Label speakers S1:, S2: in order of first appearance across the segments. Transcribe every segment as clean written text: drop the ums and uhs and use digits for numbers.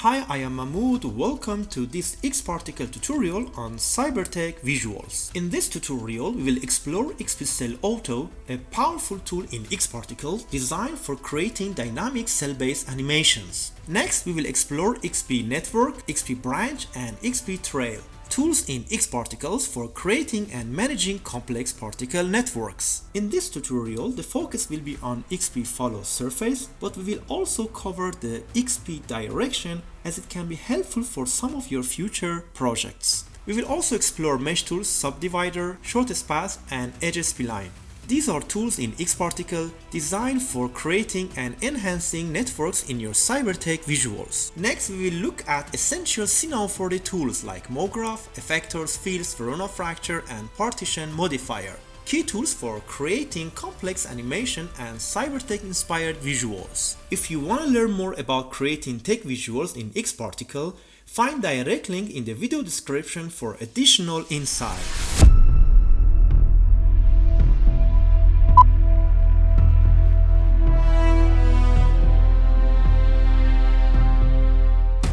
S1: Hi, I am Mahmoud. Welcome to this XParticle tutorial on CyberTech visuals. In this tutorial, we will explore xpCellAuto, a powerful tool in XParticles designed for creating dynamic cell-based animations. Next, we will explore XpNetwrok, xpBranch, and xpTrail, tools in XParticles for creating and managing complex particle networks. In this tutorial, the focus will be on xpFollowSurface, but we will also cover the xpDirection as it can be helpful for some of your future projects. We will also explore MeshTools Subdivider, CyberTech, and xpLine. These are tools in XParticles designed for creating and enhancing networks in your CyberTech visuals. Next, we will look at essential C940 tools like MoGraph, Effectors, Fields, Voronoi Fracture, and Partition Modifier. Key tools for creating complex animation and CyberTech-inspired visuals. If you want to learn more about creating tech visuals in XParticles, find direct link in the video description for additional insight.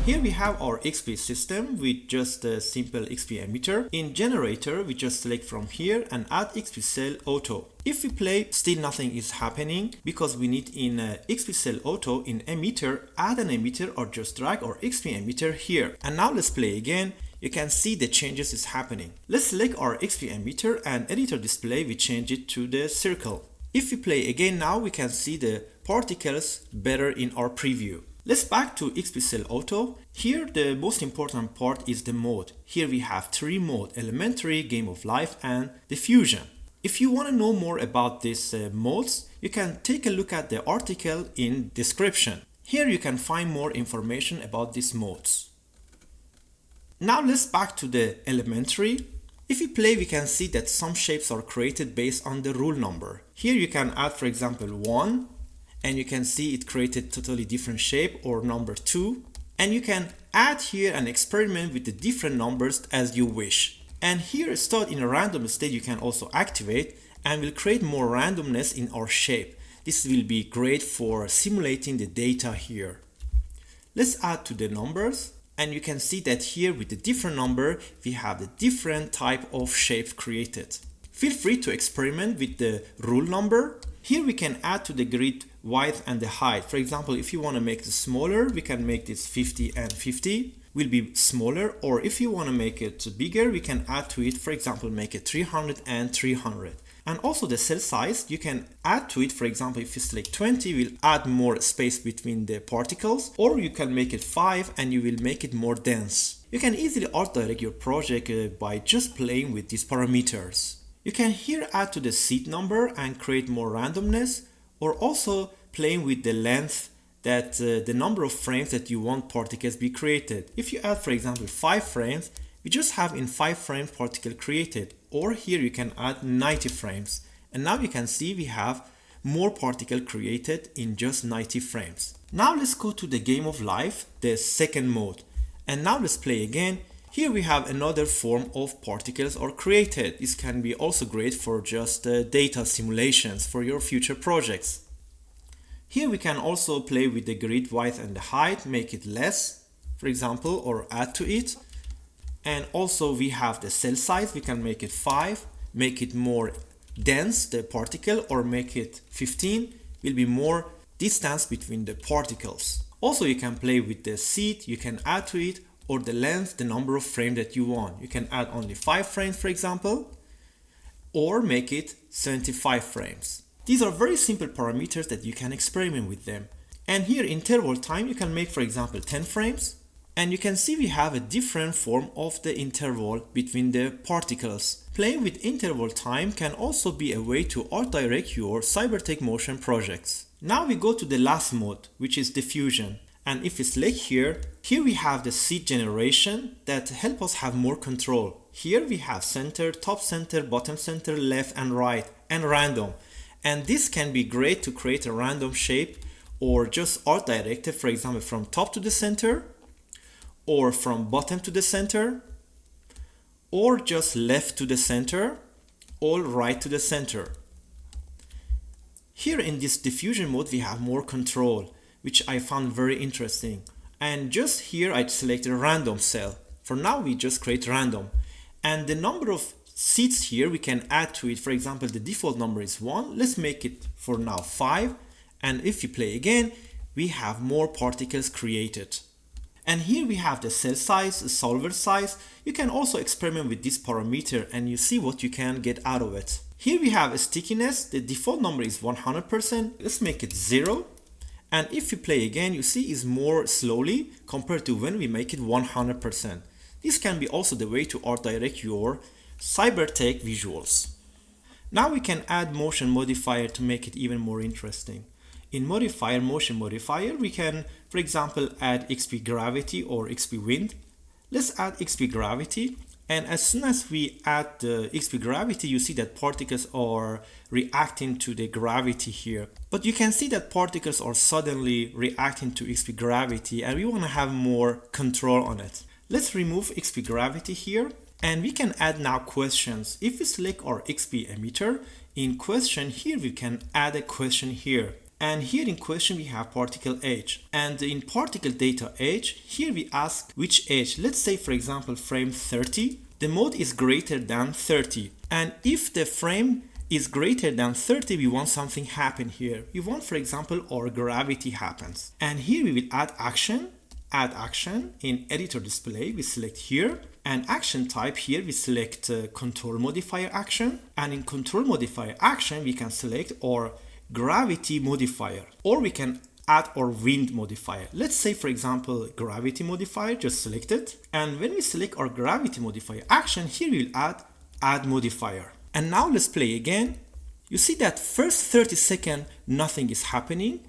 S1: Here we have our XP system with just a simple XP emitter. In generator, we just select from here and add xpCellAuto. If we play, still nothing is happening because we need in xpCellAuto in emitter, add an emitter or just drag our XP emitter here. And now let's play again. You can see the changes is happening. Let's select our XP emitter and editor display, we change it to the circle. If we play again now, we can see the particles better in our preview. Let's back to xpCellAuto. Here the most important part is the mode. Here we have three modes: elementary, game of life, and diffusion. If you want to know more about these modes, you can take a look at the article in description. Here you can find more information about these modes. Now let's back to the elementary. If we play, we can see that some shapes are created based on the rule number. Here you can add, for example, 1. And you can see it created totally different shape, or number 2. And you can add here and experiment with the different numbers as you wish. And here start in a random state you can also activate and will create more randomness in our shape. This will be great for simulating the data here. Let's add to the numbers, and you can see that here with the different number we have the different type of shape created. Feel free to experiment with the rule number. Here we can add to the grid width and the height. For example, if you want to make it smaller, we can make this 50 and 50 will be smaller, or if you want to make it bigger, we can add to it, for example, make it 300 and 300. And also the cell size, you can add to it. For example, if you select 20, we'll add more space between the particles, or you can make it 5 and you will make it more dense. You can easily art direct your project by just playing with these parameters. You can here add to the seed number and create more randomness, or also playing with the length, that the number of frames that you want particles be created. If you add, for example, 5 frames, we just have in 5 frames particle created, or here you can add 90 frames. And now you can see we have more particle created in just 90 frames. Now let's go to the game of life, the second mode. And now let's play again. Here we have another form of particles are created. This can be also great for just data simulations for your future projects. Here we can also play with the grid width and the height, make it less, for example, or add to it. And also we have the cell size, we can make it 5, make it more dense, the particle, or make it 15, will be more distance between the particles. Also you can play with the seed, you can add to it, or the length, the number of frames that you want. You can add only 5 frames, for example, or make it 75 frames. These are very simple parameters that you can experiment with them. And here interval time, you can make, for example, 10 frames. And you can see we have a different form of the interval between the particles. Playing with interval time can also be a way to art direct your CyberTech motion projects. Now we go to the last mode, which is diffusion. And if we select here we have the seed generation that help us have more control. Here we have center, top center, bottom center, left and right, and random. And this can be great to create a random shape, or just art directed, for example, from top to the center, or from bottom to the center, or just left to the center, or right to the center. Here in this diffusion mode we have more control, which I found very interesting. And just here I select a random cell. For now we just create random. And the number of seats here we can add to it. For example, the default number is 1. Let's make it for now 5. And if you play again, we have more particles created. And here we have the cell size, the solver size. You can also experiment with this parameter and you see what you can get out of it. Here we have a stickiness. The default number is 100%. Let's make it 0. And if you play again, you see it's more slowly compared to when we make it 100%. This can be also the way to art direct your CyberTech visuals. Now we can add motion modifier to make it even more interesting. In modifier, motion modifier, we can, for example, add xpGravity or xpWind. Let's add xpGravity. And as soon as we add the xpGravity, you see that particles are reacting to the gravity here. But you can see that particles are suddenly reacting to xpGravity and we want to have more control on it. Let's remove xpGravity here and we can add now questions. If we select our xp emitter, in question here we can add a question here. And here in question we have particle age, and in particle data age, here we ask which age. Let's say for example frame 30, the mode is greater than 30, and if the frame is greater than 30 we want something happen here. We want for example our gravity happens, and here we will add action. Add action in editor display, we select here, and action type here we select control modifier action, and in control modifier action we can select our gravity modifier, or we can add our wind modifier. Let's say for example gravity modifier, just select it, and when we select our gravity modifier action, here we will add modifier. And now let's play again. You see that first 30 seconds nothing is happening,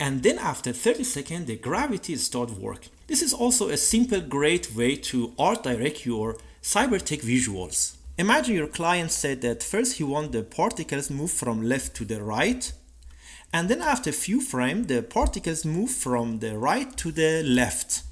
S1: and then after 30 seconds the gravity start work. This is also a simple great way to art direct your CyberTech visuals. Imagine your client said that first he wants the particles move from left to the right, and then after a few frames the particles move from the right to the left.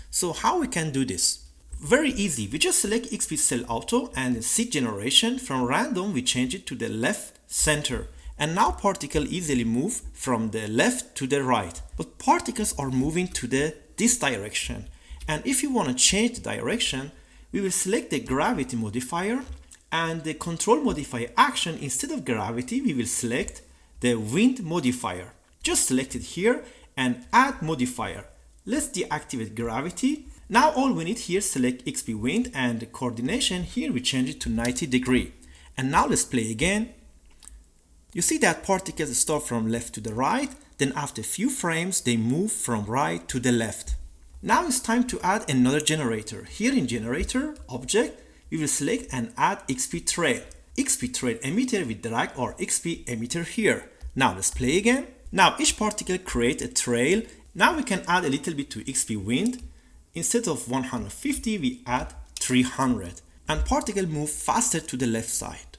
S1: So how we can do this? Very easy. We just select xpCellAuto and seed generation. From random we change it to the left center, and now particles easily move from the left to the right, but particles are moving to this direction. And if you want to change the direction, we will select the gravity modifier, and the control modifier action, instead of gravity we will select the wind modifier. Just select it here and add modifier. Let's deactivate gravity. Now all we need here, select xp wind, and the coordination here we change it to 90 degree. And now let's play again. You see that particles start from left to the right, then after a few frames they move from right to the left. Now it's time to add another generator. Here in generator object, we will select and add xpTrail. xpTrail emitter, we drag our xp emitter here. Now let's play again. Now each particle create a trail. Now we can add a little bit to xp wind. Instead of 150, we add 300. And particle move faster to the left side.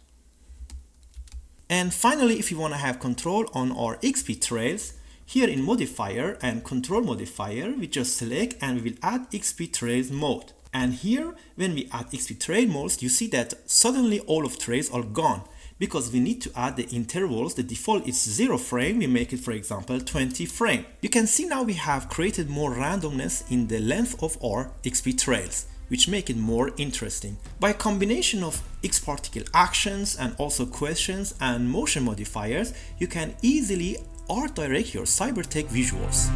S1: And finally, if you want to have control on our xpTrails, here in modifier and control modifier, we just select and we will add xpTrails mode. And here, when we add xpTrail modes, you see that suddenly all of trails are gone because we need to add the intervals. The default is 0 frame. We make it, for example, 20 frame. You can see now we have created more randomness in the length of our xpTrails, which make it more interesting. By a combination of xParticle actions and also questions and motion modifiers, you can easily art direct your CyberTech visuals.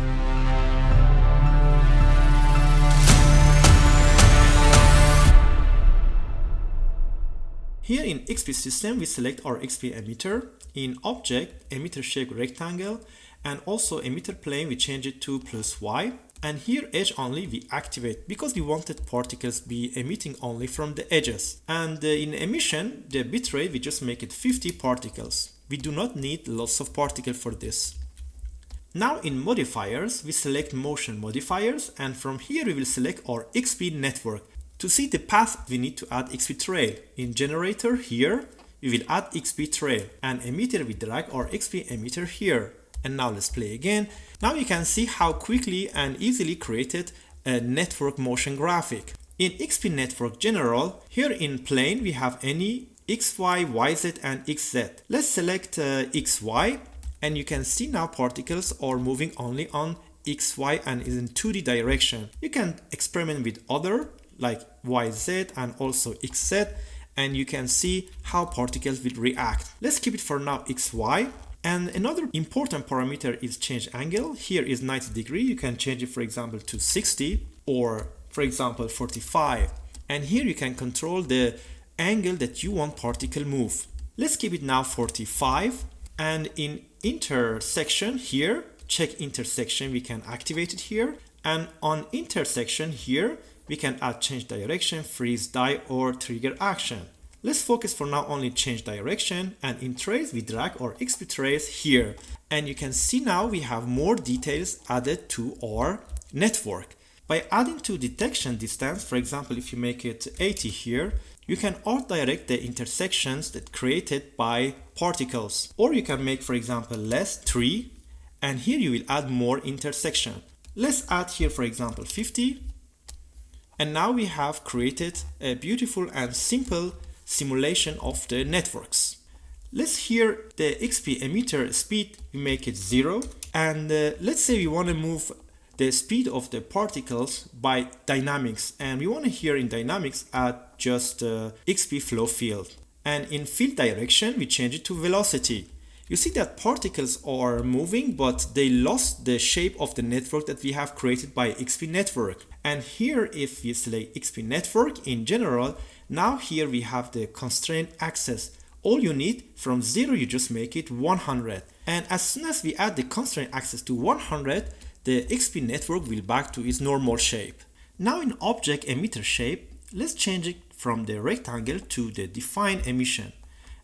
S1: Here in XP system, we select our XP emitter. In object, emitter shape rectangle, and also emitter plane, we change it to +y. And here edge only we activate because we wanted particles be emitting only from the edges. And in emission, the bitrate, we just make it 50 particles. We do not need lots of particles for this. Now in modifiers, we select motion modifiers, and from here we will select our XpNetwrok. To see the path, we need to add xpTrail. In generator here, we will add xpTrail, and emitter we drag our XP emitter here. And now let's play again. Now you can see how quickly and easily created a network motion graphic. In XpNetwrok general, here in plane we have any xy, yz and xz. Let's select xy, and you can see now particles are moving only on X, Y, and is in 2D direction. You can experiment with other like Y, Z, and also X, Z, and you can see how particles will react. Let's keep it for now X, Y. And another important parameter is change angle. Here is 90 degrees. You can change it, for example, to 60 or, for example, 45. And here you can control the angle that you want particle move. Let's keep it now 45. And in intersection here, check intersection, we can activate it here. And on intersection here, we can add change direction, freeze die, or trigger action. Let's focus for now only change direction, and in trails we drag our xpTrails here. And you can see now we have more details added to our network. By adding to detection distance, for example, if you make it 80 here, you can auto-direct the intersections that created by particles. Or you can make, for example, less 3, and here you will add more intersection. Let's add here, for example, 50. And now we have created a beautiful and simple simulation of the networks. Let's hear the XP emitter speed, we make it 0. And let's say we want to move the speed of the particles by dynamics. And we want to here in dynamics add just XP flow field. And in field direction, we change it to velocity. You see that particles are moving, but they lost the shape of the network that we have created by XpNetwrok. And here, if we select XpNetwrok in general, now here we have the constraint access. All you need from 0, you just make it 100. And as soon as we add the constraint access to 100, the XpNetwrok will back to its normal shape. Now in object emitter shape, let's change it from the rectangle to the defined emission.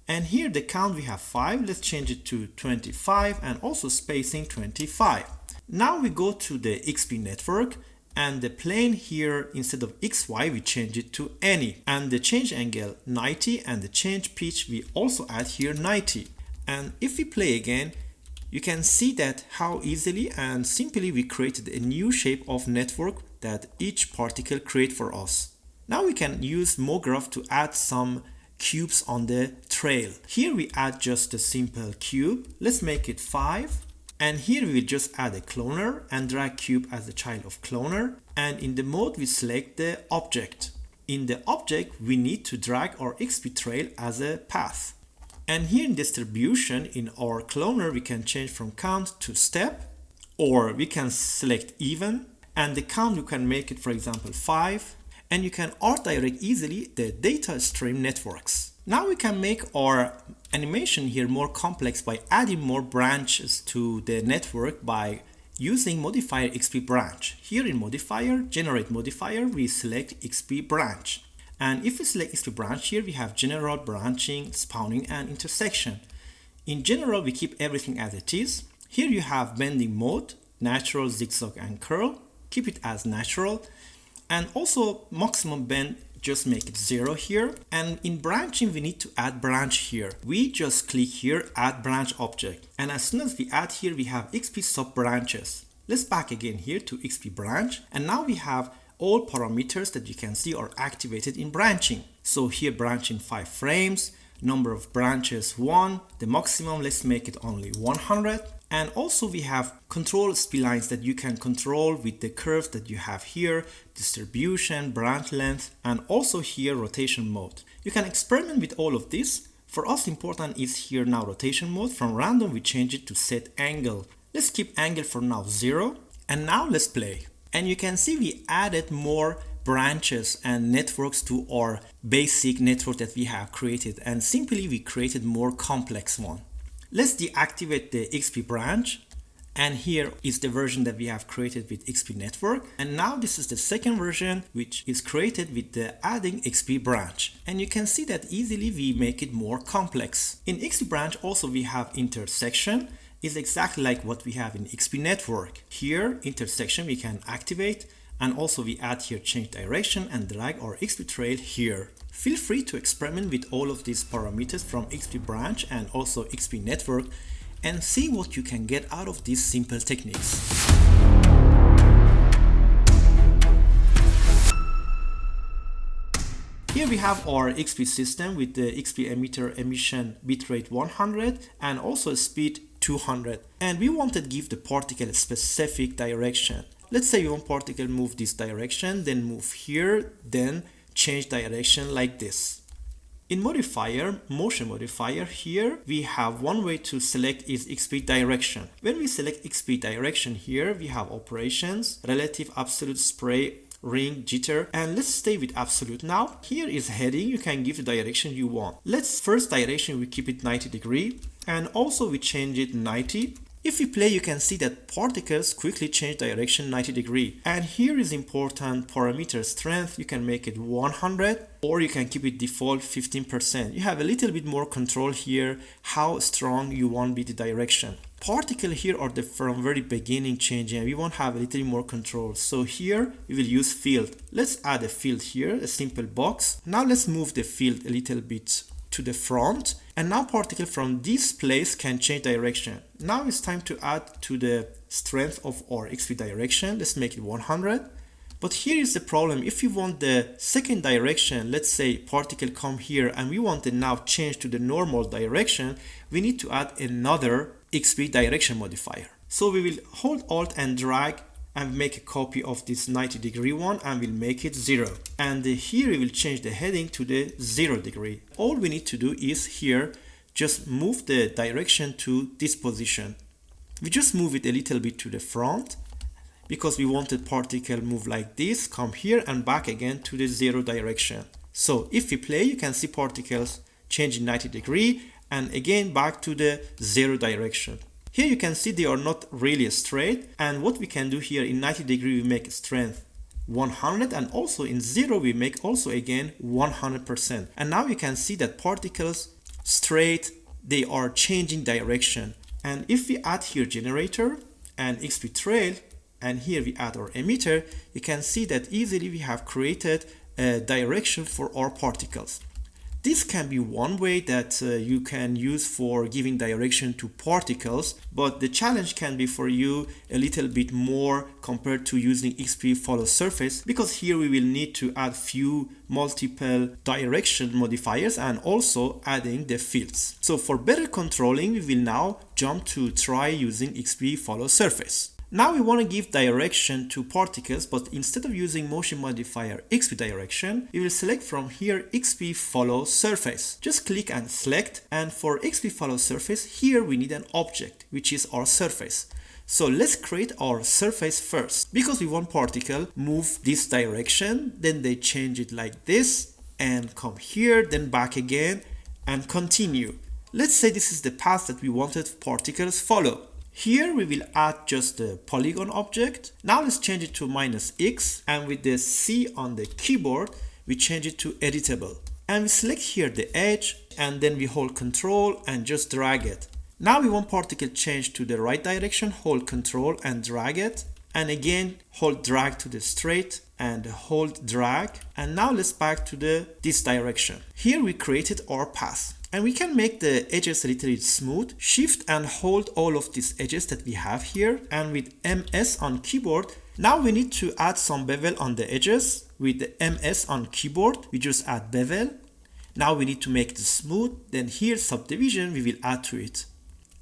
S1: And here the count we have 5, let's change it to 25 and also spacing 25. Now we go to the XpNetwrok, and the plane here, instead of XY, we change it to any. And the change angle 90, and the change pitch we also add here 90. And if we play again, you can see that how easily and simply we created a new shape of network that each particle create for us. Now we can use MoGraph to add some cubes on the trail. Here we add just a simple cube. Let's make it 5. And here we will just add a cloner and drag cube as the child of cloner. And in the mode, we select the object. In the object, we need to drag our xpTrail as a path. And here in distribution, in our cloner, we can change from count to step, or we can select even. And the count, you can make it, for example, 5. And you can auto-direct easily the data stream networks. Now we can make our animation here more complex by adding more branches to the network by using modifier xpBranch. Here in modifier, generate modifier, we select xpBranch. And if we select xpBranch here, we have general, branching, spawning, and intersection. In general, we keep everything as it is. Here you have bending mode, natural, zigzag, and curl. Keep it as natural. And also maximum bend, just make it 0 here. And in branching, we need to add branch here. We just click here, add branch object. And as soon as we add here, we have XP sub branches. Let's back again here to XP branch. And now we have all parameters that you can see are activated in branching. So here branching 5 frames, number of branches 1, the maximum, let's make it only 100. And also we have control splines that you can control with the curves that you have here, distribution, branch length, and also here rotation mode. You can experiment with all of this. For us important is here now rotation mode. From random we change it to set angle. Let's keep angle for now 0. And now let's play. And you can see we added more branches and networks to our basic network that we have created. And simply we created more complex one. Let's deactivate the XP branch, and here is the version that we have created with xpNetwrok. And now this is the second version which is created with the adding XP branch. And you can see that easily we make it more complex. In XP branch also we have intersection, is exactly like what we have in xpNetwrok. Here intersection we can activate, and also we add here change direction and drag our xpTrail here. Feel free to experiment with all of these parameters from xpBranch and also xpNetwrok and see what you can get out of these simple techniques. Here we have our XP system with the XP emitter emission bitrate 100 and also speed 200. And we want to give the particle a specific direction. Let's say we want particle move this direction, then move here, then change direction like this. In modifier, motion modifier, here we have one way to select is xpDirection. When we select xpDirection here, we have operations, relative, absolute, spray, ring, jitter, and let's stay with absolute now. Here is heading, you can give the direction you want. Let's first direction we keep it 90 degree, and also we change it 90. If we play, you can see that particles quickly change direction 90 degree. And here is important parameter strength. You can make it 100 or you can keep it default 15%. You have a little bit more control here how strong you want be the direction. Particle here are the from very beginning changing. We won't have a little more control. So here we will use field. Let's add a field here, a simple box. Now let's move the field a little bit to the front, and now particle from this place can change direction. Now it's time to add to the strength of our xpDirection. Let's make it 100. But here is the problem. If you want the second direction, let's say particle come here and we want to now change to the normal direction, we need to add another xpDirection modifier. So we will hold Alt and drag and make a copy of this 90 degree one and we'll make it 0. And here we will change the heading to the 0 degree. All we need to do is here just move the direction to this position. We just move it a little bit to the front because we wanted particle move like this, come here and back again to the 0 direction. So if we play, you can see particles changing 90 degree and again back to the 0 direction. Here you can see they are not really straight, and what we can do here in 90 degree we make strength 100 and also in 0 we make also again 100%. And now you can see that particles straight, they are changing direction. And if we add here generator and xpTrail and here we add our emitter, you can see that easily we have created a direction for our particles. This can be one way that you can use for giving direction to particles, but the challenge can be for you a little bit more compared to using xpFollowSurface, because here we will need to add few multiple direction modifiers and also adding the fields. So for better controlling, we will now jump to try using xpFollowSurface. Now we want to give direction to particles, but instead of using motion modifier xpDirection, we will select from here xpFollowSurface. Just click and select, and for xpFollowSurface, here we need an object, which is our surface. So let's create our surface first, because we want particle move this direction, then they change it like this, and come here, then back again, and continue. Let's say this is the path that we wanted particles follow. Here we will add just the polygon object. Now let's change it to -x, and with the C on the keyboard we change it to editable. And we select here the edge and then we hold Control and just drag it. Now we want particle change to the right direction, hold Control and drag it. And again hold drag to the straight and hold drag. And now let's back to this direction. Here we created our path. And we can make the edges a little bit smooth. Shift and hold all of these edges that we have here. And with MS on keyboard, now we need to add some bevel on the edges. With the MS on keyboard, we just add bevel. Now we need to make it smooth. Then here subdivision, we will add to it.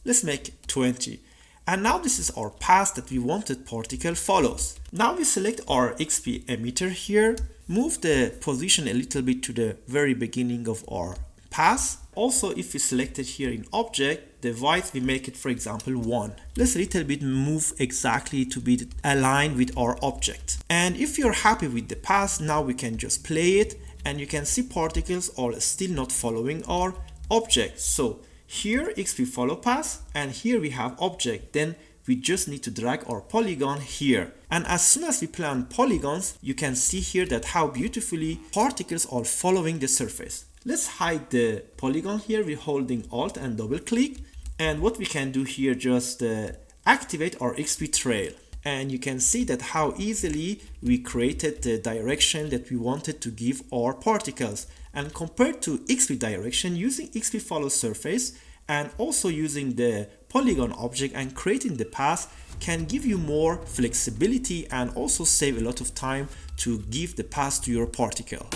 S1: Let's make 20. And now this is our path that we wanted particle follows. Now we select our XP emitter here. Move the position a little bit to the very beginning of our path. Also, if we select it here in object, the width we make it, for example, 1. Let's a little bit move exactly to be aligned with our object. And if you're happy with the path, now we can just play it and you can see particles are still not following our object. So here xpFollowPath and here we have object. Then we just need to drag our polygon here. And as soon as we play on polygons, you can see here that how beautifully particles are following the surface. Let's hide the polygon here. We're holding Alt and double click. And what we can do here, just activate our xpTrail. And you can see that how easily we created the direction that we wanted to give our particles. And compared to xpDirection, using xpFollowSurface and also using the polygon object and creating the path can give you more flexibility and also save a lot of time to give the path to your particle.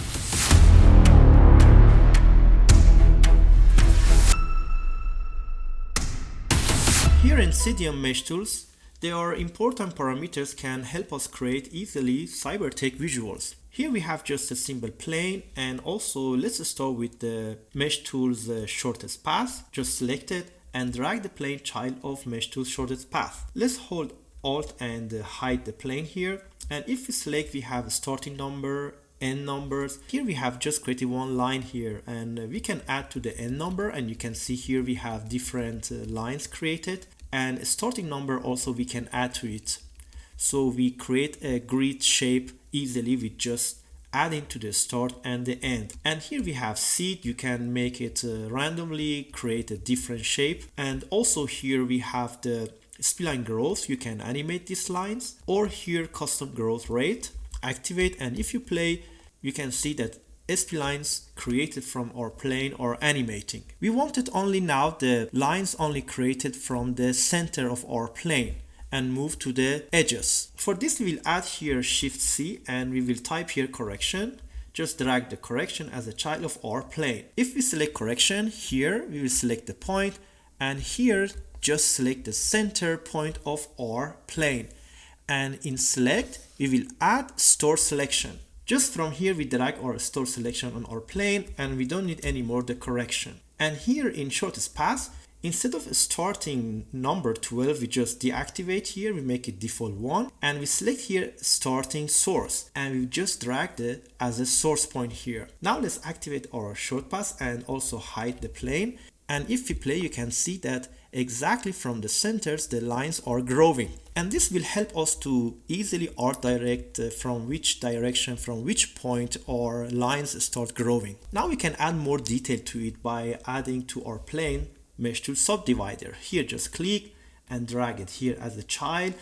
S1: Here in Insydium Mesh Tools, there are important parameters can help us create easily CyberTech visuals. Here we have just a simple plane, and also let's start with the MeshTools shortest path. Just select it and drag the plane child of MeshTools shortest path. Let's hold Alt and hide the plane here. And if we select, we have a starting number, end numbers. Here we have just created one line here, and we can add to the end number, and you can see here we have different lines created. And a starting number also we can add to it. So we create a grid shape easily with just adding to the start and the end. And here we have seed. You can make it randomly, create a different shape. And also here we have the spline growth. You can animate these lines, or here custom growth rate, activate. And if you play, you can see that splines created from our plane are animating. We wanted only now the lines only created from the center of our plane and move to the edges. For this we will add here Shift C, and we will type here correction. Just drag the correction as a child of our plane. If we select correction here, we will select the point, and here just select the center point of our plane. And in select, we will add store selection. Just from here we drag our store selection on our plane, and we don't need anymore the correction. And here in shortest path, instead of starting number 12, we just deactivate here, we make it default 1, and we select here starting source, and we just drag it as a source point here. Now let's activate our short path and also hide the plane. And if we play, you can see that exactly from the centers the lines are growing, and this will help us to easily art direct from which direction, from which point our lines start growing. Now we can add more detail to it by adding to our plane MeshTools Subdivider. Here just click and drag it here as a child,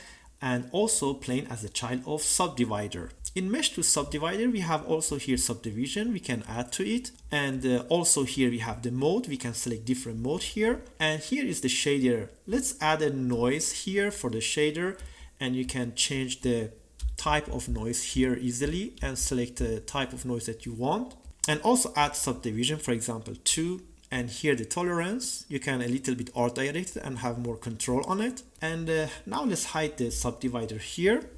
S1: and also plane as a child of Subdivider. In MeshTools Subdivider, we have also here subdivision, we can add to it. And also here we have the mode, we can select different mode here. And here is the shader. Let's add a noise here for the shader, and you can change the type of noise here easily and select the type of noise that you want. And also add subdivision, for example, 2. And here the tolerance, you can a little bit art direct and have more control on it. And now let's hide the subdivider here.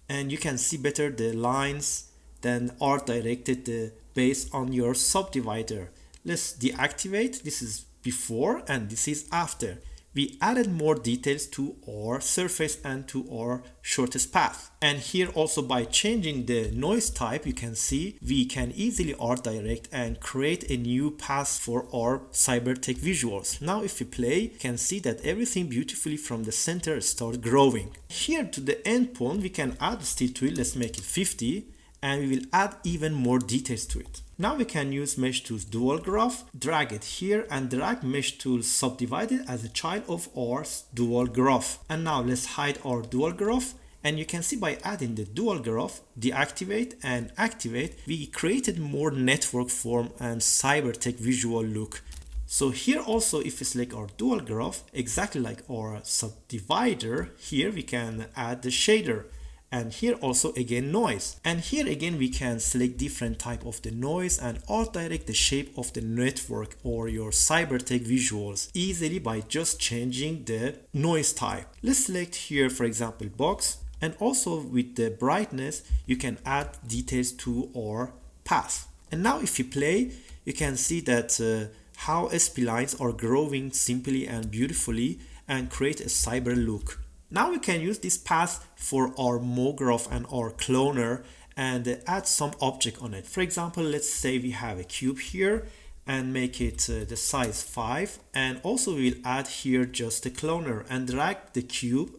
S1: And you can see better the lines than art directed based on your subdivider. Let's deactivate. This is before and this is after. We added more details to our surface and to our shortest path. And here also by changing the noise type, you can see we can easily art direct and create a new path for our CyberTech visuals. Now if we play, you can see that everything beautifully from the center start growing. Here to the end point, we can add a steel tool. Let's make it 50. And we will add even more details to it. Now we can use MeshTools Dual Graph, drag it here and drag MeshTools Subdivided as a child of our Dual Graph. And now let's hide our Dual Graph, and you can see by adding the Dual Graph, deactivate and activate, we created more network form and CyberTech visual look. So here also if we select our Dual Graph, exactly like our Subdivider, here we can add the shader. And here also again noise, and here again we can select different type of the noise and art direct the shape of the network or your CyberTech visuals easily by just changing the noise type. Let's select here for example box, and also with the brightness you can add details to our path. And now if you play, you can see that how splines are growing simply and beautifully and create a cyber look. Now we can use this path for our MoGraph and our cloner and add some object on it. For example, let's say we have a cube here and make it the size 5, and also we will add here just a cloner and drag the cube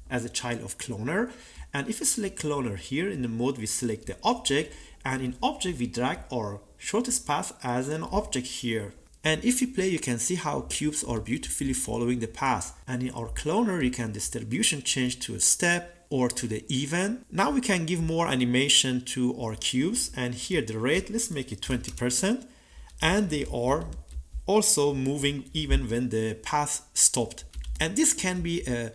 S1: as a child of cloner. And if we select cloner here in the mode, we select the object, and in object we drag our shortest path as an object here. And if you play, you can see how cubes are beautifully following the path. And in our cloner, you can distribution change to a step or to the even. Now we can give more animation to our cubes. And here the rate, let's make it 20%. And they are also moving even when the path stopped. And this can be a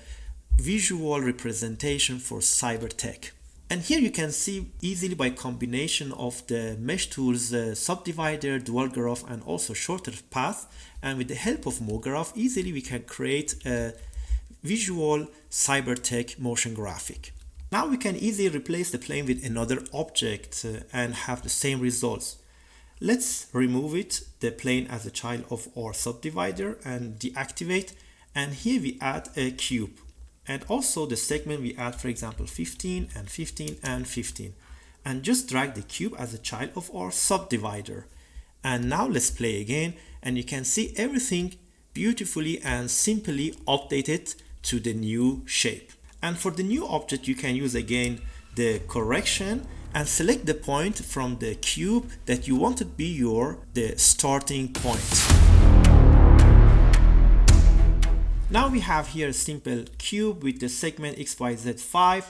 S1: visual representation for CyberTech. And here you can see easily by combination of the MeshTools Subdivider, Dual Graph and also shorter path, and with the help of MoGraph easily we can create a visual CyberTech motion graphic. Now we can easily replace the plane with another object and have the same results. Let's remove it, the plane as a child of our subdivider, and deactivate. And here we add a cube. And also the segment we add, for example, 15 and 15 and 15. And just drag the cube as a child of our subdivider. And now let's play again, and you can see everything beautifully and simply updated to the new shape. And for the new object, you can use again the correction and select the point from the cube that you want to be the starting point. Now we have here a simple cube with the segment XYZ5,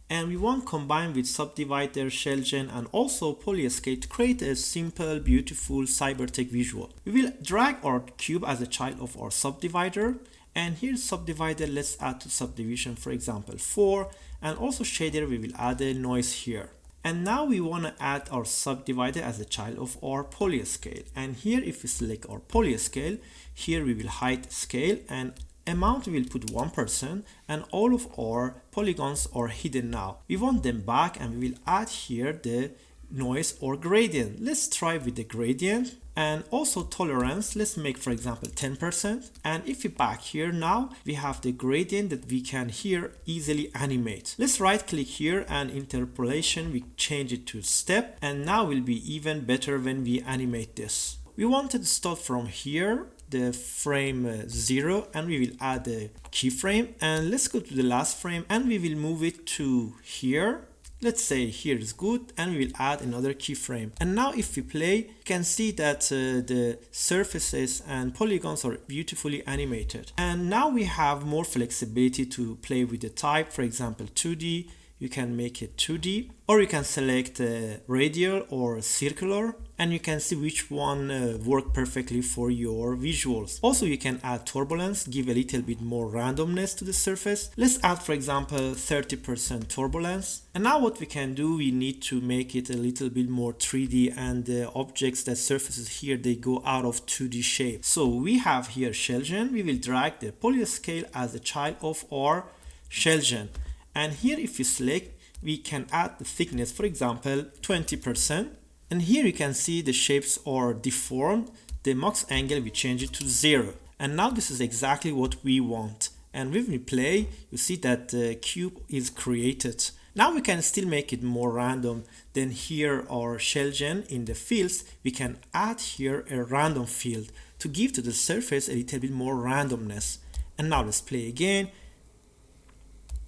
S1: and we want to combine with Subdivider, XpShellGen, and also Polyscale to create a simple, beautiful CyberTech visual. We will drag our cube as a child of our subdivider, and here's Subdivider. Let's add to subdivision, for example, 4, and also shader, we will add a noise here. And now we want to add our subdivider as a child of our polyscale. And here, if we select our polyscale, here we will hide scale, and amount we will put 1%, and all of our polygons are hidden now. We want them back, and we will add here the noise or gradient. Let's try with the gradient, and also tolerance. Let's make, for example, 10%. And if we back here now, we have the gradient that we can here easily animate. Let's right click here, and interpolation, we change it to step, and now will be even better when we animate this. We wanted to start from here, the frame 0, and we will add a keyframe, and let's go to the last frame, and we will move it to here. Let's say here is good, and we will add another keyframe. And now if we play, you can see that the surfaces and polygons are beautifully animated. And now we have more flexibility to play with the type. For example, 2D, you can make it 2D, or you can select radial or circular, and you can see which one work perfectly for your visuals. Also, you can add turbulence, give a little bit more randomness to the surface. Let's add, for example, 30% turbulence. And now what we can do, we need to make it a little bit more 3D, and the objects that surfaces here, they go out of 2D shape. So we have here XpShellGen. We will drag the polyscale as a child of our XpShellGen. And here, if you select, we can add the thickness, for example, 20%. And here you can see the shapes are deformed. The max angle, we change it to 0. And now this is exactly what we want. And when we play, you see that the cube is created. Now we can still make it more random. Then here our XpShellGen in the fields, we can add here a random field to give to the surface a little bit more randomness. And now let's play again.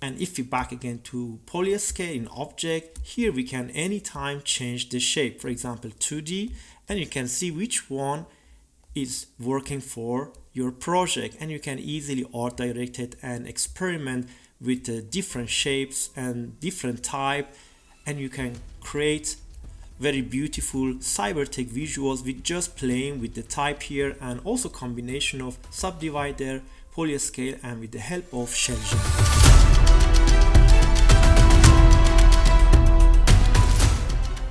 S1: And if we back again to polyscale in object, here we can anytime change the shape, for example 2D, and you can see which one is working for your project, and you can easily art direct it and experiment with different shapes and different type, and you can create very beautiful CyberTech visuals with just playing with the type here, and also combination of Subdivider, polyscale, and with the help of XpShellGen.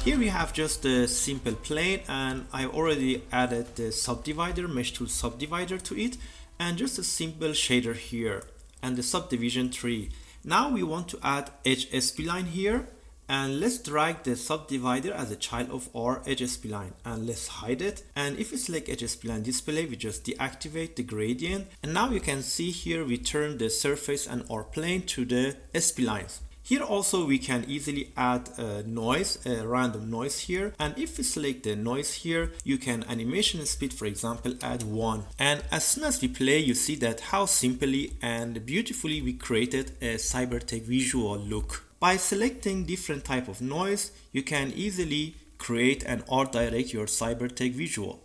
S1: Here we have just a simple plane, and I already added the Subdivider, MeshTools Subdivider to it, and just a simple shader here and the subdivision tree. Now we want to add xpSpline here, and let's drag the Subdivider as a child of our xpSpline, and let's hide it. And if we select xpSpline display, we just deactivate the gradient, and now you can see here we turn the surface and our plane to the splines. Here also we can easily add a noise, a random noise here, and if we select the noise here, you can animation speed, for example, add 1. And as soon as we play, you see that how simply and beautifully we created a CyberTech visual look. By selecting different type of noise, you can easily create and art direct your CyberTech visual.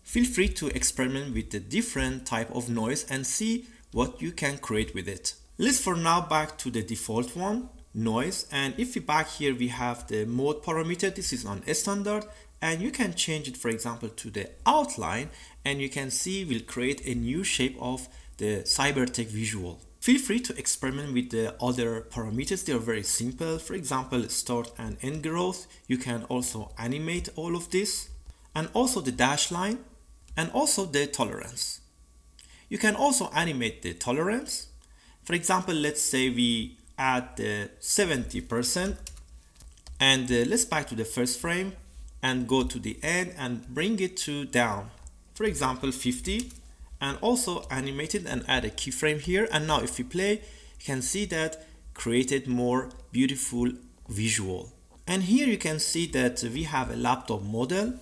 S1: Feel free to experiment with the different type of noise and see what you can create with it. Let's for now back to the default one, noise, and if we back here, we have the mode parameter. This is on standard, and you can change it, for example, to the outline, and you can see we'll create a new shape of the CyberTech visual. Feel free to experiment with the other parameters. They are very simple. For example, start and end growth. You can also animate all of this, and also the dash line, and also the tolerance. You can also animate the tolerance. For example, let's say we add the 70% and let's back to the first frame and go to the end and bring it to down. For example, 50, and also animate it and add a keyframe here. And now if we play, you can see that created more beautiful visual. And here you can see that we have a laptop model,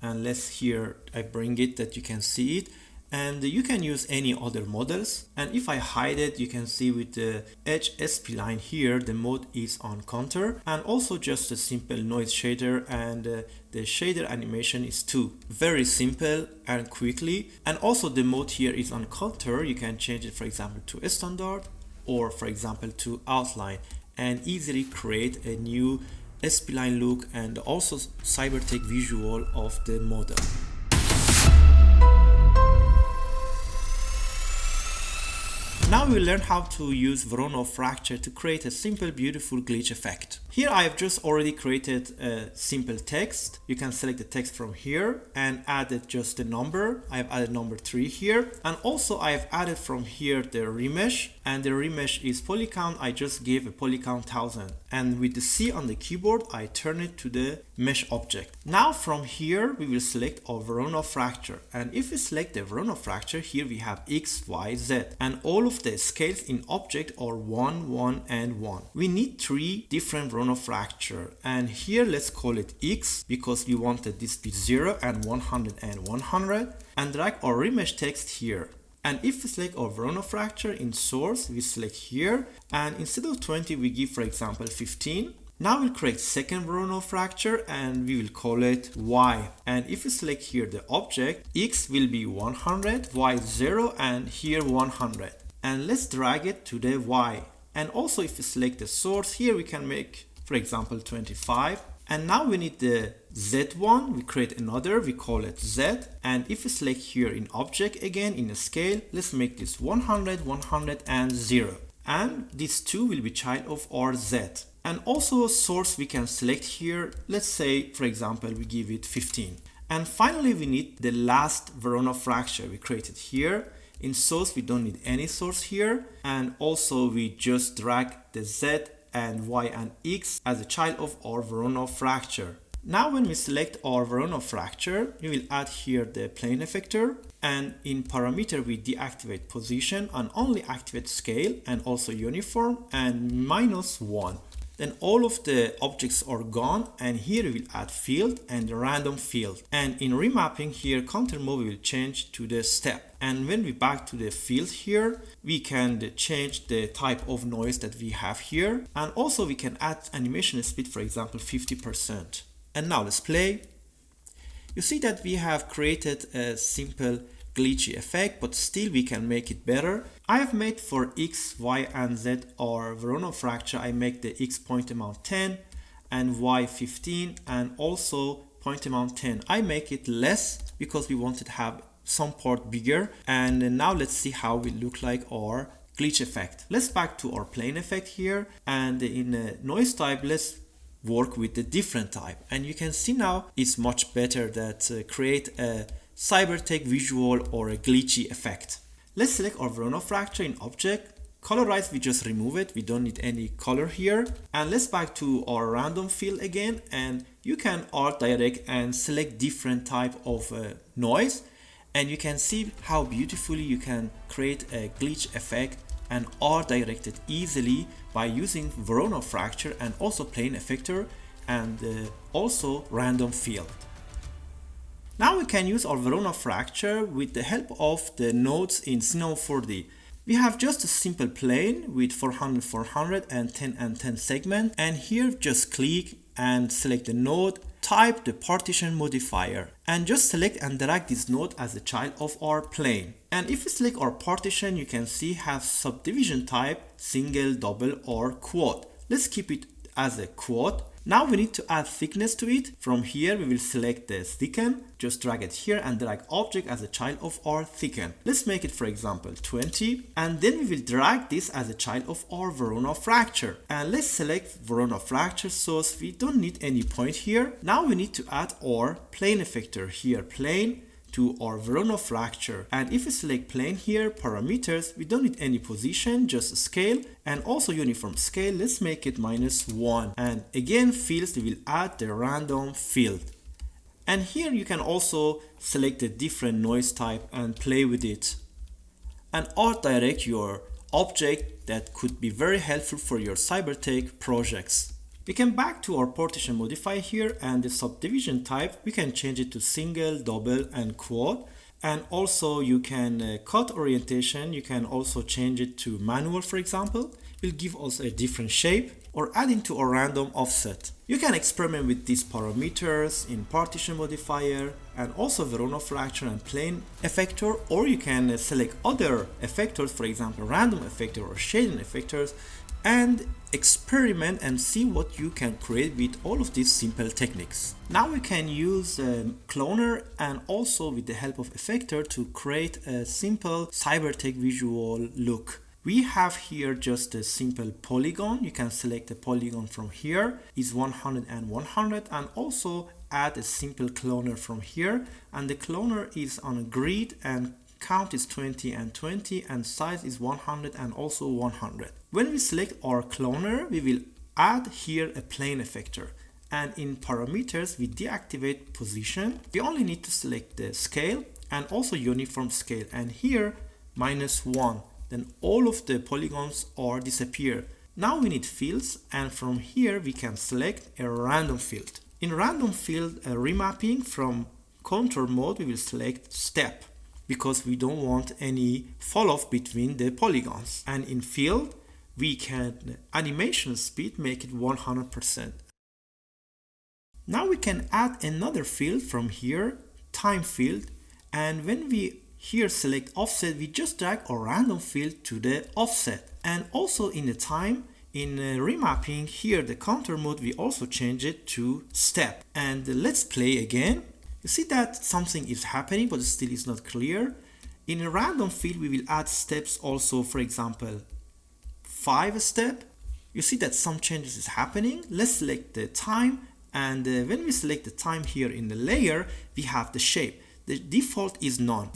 S1: and let's here I bring it that you can see it, and you can use any other models. And if I hide it, you can see with the xpSpline here the mode is on counter, and also just a simple noise shader, and the shader animation is 2. Very simple and quickly. And also the mode here is on counter. You can change it, for example, to a standard, or for example to outline, and easily create a new spline look and also CyberTech visual of the model. Now we learn how to use Voronoi fracture to create a simple beautiful glitch effect. Here I have just already created a simple text. You can select the text from here and added just the number. I have added number 3 here, and also I have added from here the remesh, and the remesh is polycount. I just gave a polycount 1000, and with the C on the keyboard I turn it to the mesh object. Now from here we will select our Voronoi fracture, and if we select the Voronoi fracture, here we have X, Y, Z, and all of the scales in object are 1, 1, and 1. We need 3 different Voronoi fracture, and here let's call it X because we wanted this to be 0 and 100 and 100, and drag our remesh text here. And if we select our Voronoi fracture in source, we select here, and instead of 20 we give, for example, 15. Now we'll create second Voronoi fracture and we will call it Y. And if we select here the object, X will be 100, Y 0, and here 100. And let's drag it to the Y. And also if we select the source, here we can make, for example, 25. And now we need the Z one, we create another, we call it Z. And if we select here in object again in a scale, let's make this 100, 100, and 0. And these 2 will be child of our Z. And also a source we can select here. Let's say, for example, we give it 15. And finally, we need the last Voronoi fracture we created here. In source, we don't need any source here. And also we just drag the Z and Y and X as a child of our Voronoi fracture. Now when we select our Voronoi fracture, we will add here the plane effector, and in parameter we deactivate position and only activate scale and also uniform and -1. Then all of the objects are gone, and here we will add field and random field. And in remapping here, counter mode will change to the step. And when we back to the field here, we can change the type of noise that we have here. And also we can add animation speed, for example, 50%. And now let's play. You see that we have created a simple glitchy effect, but still we can make it better. I have made for X, Y, and Z our Voronoi fracture. I make the X point amount 10 and Y 15, and also point amount 10. I make it less because we wanted to have some part bigger. And now let's see how we look like our glitch effect. Let's back to our plane effect here, and in a noise type, let's work with the different type. And you can see now it's much better that create a CyberTech visual or a glitchy effect. Let's select our Voronoi fracture in object. Colorize, we just remove it. We don't need any color here. And let's back to our random field again. And you can alt direct and select different type of noise. And you can see how beautifully you can create a glitch effect and alt direct it easily by using Voronoi fracture and also plane effector and also random field. Now we can use our Voronoi fracture with the help of the nodes in Cinema 4D. We have just a simple plane with 400, 400 and 10 and 10 segment, and here just click and select the node, type the partition modifier, and just select and drag this node as a child of our plane. And if we select our partition, you can see have subdivision type single, double, or quad. Let's keep it as a quad. Now we need to add thickness to it. From here we will select the thicken, just drag it here and drag object as a child of our thicken. Let's make it, for example, 20, and then we will drag this as a child of our Voronoi fracture. And let's select Voronoi fracture source. We don't need any point here. Now we need to add our plane effector here, plane, to our Voronoi fracture. And if we select plane here, parameters, we don't need any position, just scale, and also uniform scale. Let's make it -1. And again, fields, we will add the random field. And here you can also select a different noise type and play with it. And art direct your object that could be very helpful for your CyberTech projects. We can back to our partition modifier here, and the subdivision type, we can change it to single, double, and quad. And also you can cut orientation, you can also change it to manual, for example. It will give us a different shape, or add into a random offset. You can experiment with these parameters in partition modifier and also Voronoi fracture and plane effector, or you can select other effectors, for example random effector or shading effectors, and experiment and see what you can create with all of these simple techniques. Now we can use cloner and also with the help of Effector to create a simple CyberTech visual look. We have here just a simple polygon. You can select a polygon from here, is 100 and 100, and also add a simple cloner from here, and the cloner is on a grid and count is 20 and 20 and size is 100 and also 100. When we select our cloner, we will add here a plane effector, and in parameters we deactivate position. We only need to select the scale and also uniform scale, and here -1. Then all of the polygons are disappear. Now we need fields, and from here we can select a random field. In random field remapping from contour mode, we will select step because we don't want any fall off between the polygons. And in field, we can animation speed, make it 100%. Now we can add another field from here, time field, and when we here select offset, we just drag a random field to the offset. And also in the time, in remapping here, the contour mode, we also change it to step. And let's play again. You see that something is happening, but still is not clear. In a random field, we will add steps also, for example, 5 step. You see that some changes is happening. Let's select the time, and when we select the time here in the layer, we have the shape. The default is none.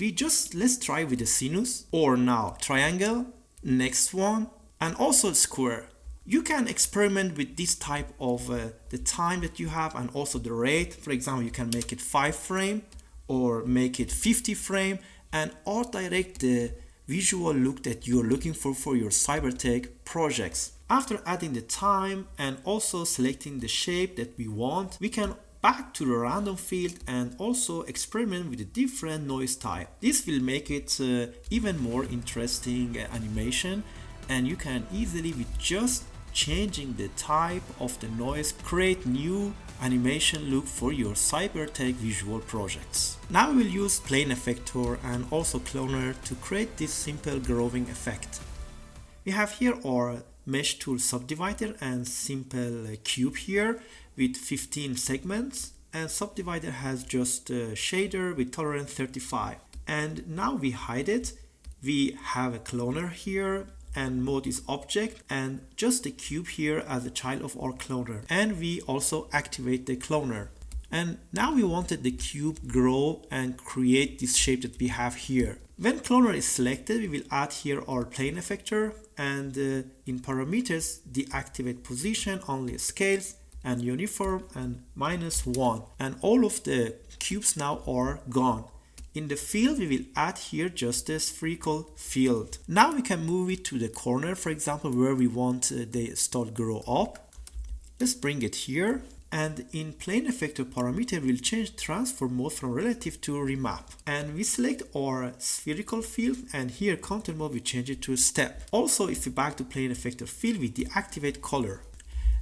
S1: Let's try with the sinus, or now triangle, next one, and also square. You can experiment with this type of the time that you have and also the rate. For example, you can make it 5 frame or make it 50 frame and art direct the visual look that you're looking for your CyberTech projects. After adding the time and also selecting the shape that we want, we can back to the random field and also experiment with a different noise type. This will make it even more interesting animation, and you can easily, with just changing the type of the noise, create new animation look for your CyberTech visual projects. Now we'll use plane effector and also cloner to create this simple growing effect. We have here our MeshTools Subdivider and simple cube here with 15 segments, and Subdivider has just a shader with tolerance 35. And now we hide it. We have a cloner here and mode is object and just a cube here as a child of our cloner, and we also activate the cloner. And now we wanted the cube grow and create this shape that we have here. When cloner is selected, we will add here our plane effector, and in parameters deactivate position, only scales and uniform and -1, and all of the cubes now are gone. In the field, we will add here just a spherical field. Now we can move it to the corner, for example, where we want they start grow up. Let's bring it here. And in plane effector parameter, we'll change transform mode from relative to remap. And we select our spherical field, and here contour mode, we change it to step. Also, if we back to plane effector field, we deactivate color.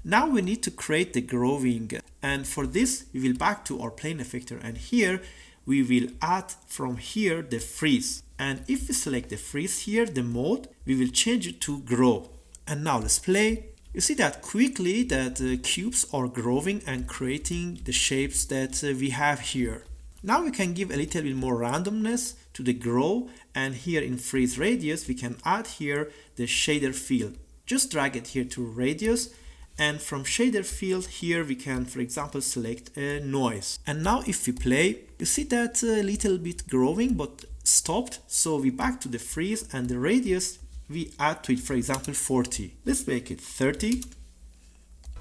S1: Now we need to create the growing, and for this, we will back to our plane effector, and here we will add from here the freeze. And if we select the freeze here, the mode, we will change it to grow. And now let's play. You see that quickly that the cubes are growing and creating the shapes that we have here. Now we can give a little bit more randomness to the grow, and here in freeze radius, we can add here the shader field. Just drag it here to radius, And from shader field here we can, for example, select a noise. And now if we play, you see that a little bit growing but stopped. So we back to the freeze, and the radius we add to it, for example, 40. Let's make it 30.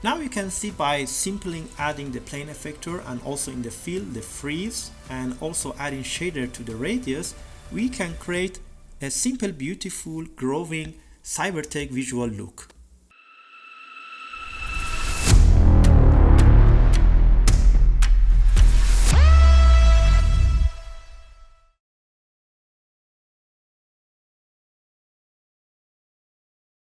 S1: Now you can see by simply adding the plane effector and also in the field the freeze and also adding shader to the radius, we can create a simple, beautiful, growing CyberTech visual look.